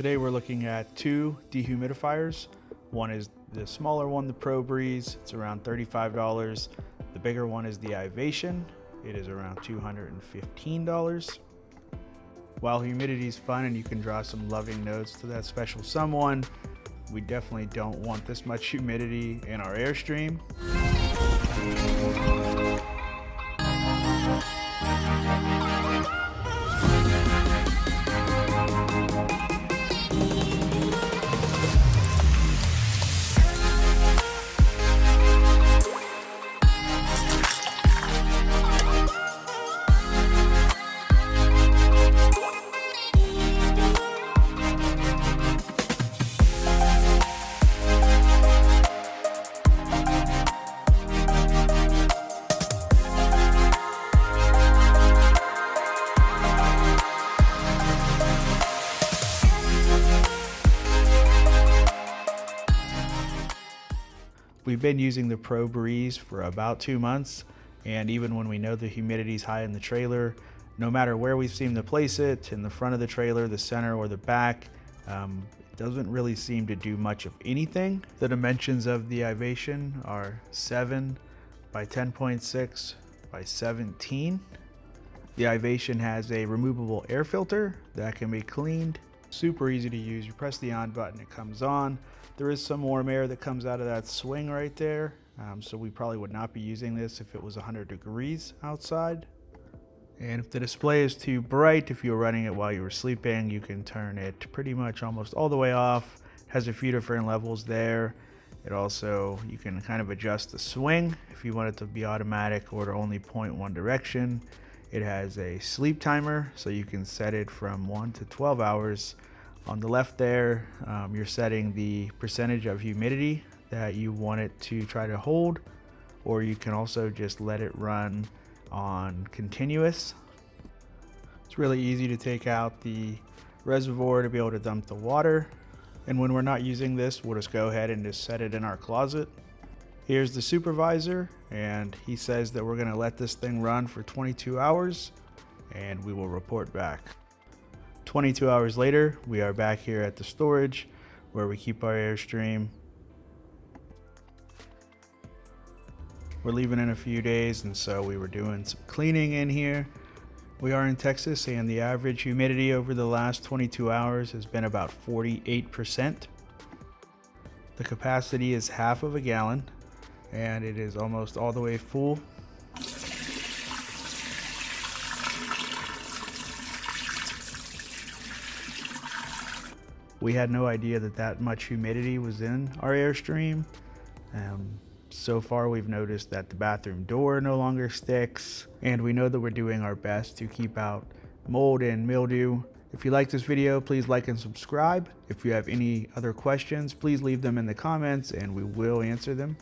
Today we're looking at two dehumidifiers. One is the smaller one, the Pro Breeze. It's around $35. The bigger one is the Ivation. It is around $215. While humidity is fun and you can draw some loving notes to that special someone, we definitely don't want this much humidity in our Airstream. We've been using the Pro Breeze for about 2 months, and even when we know the humidity is high in the trailer, no matter where we seem to place it, in the front of the trailer, the center, or the back, it doesn't really seem to do much of anything. The dimensions of the Ivation are 7 by 10.6 by 17. The Ivation has a removable air filter that can be cleaned. Super easy to use. You press the on button, it comes on. There is some warm air that comes out of that swing right there, so we probably would not be using this if it was 100 degrees outside. And if the display is too bright, if you're running it while you were sleeping, you can turn it pretty much almost all the way off. It has a few different levels there. It also, you can kind of adjust the swing if you want it to be automatic or to only point one direction. It has a sleep timer, so you can set it from 1 to 12 hours. On the left there, you're setting the percentage of humidity that you want it to try to hold, or you can also just let it run on continuous. It's really easy to take out the reservoir to be able to dump the water. And when we're not using this, we'll just go ahead and just set it in our closet. Here's the supervisor, and he says that we're gonna let this thing run for 22 hours and we will report back. 22 hours later, we are back here at the storage where we keep our Airstream. We're leaving in a few days, and so we were doing some cleaning in here. We are in Texas, and the average humidity over the last 22 hours has been about 48%. The capacity is half of a gallon, and it is almost all the way full. We had no idea that much humidity was in our Airstream. So far we've noticed that the bathroom door no longer sticks, and we know that we're doing our best to keep out mold and mildew. If you like this video, please like and subscribe. If you have any other questions, please leave them in the comments and we will answer them.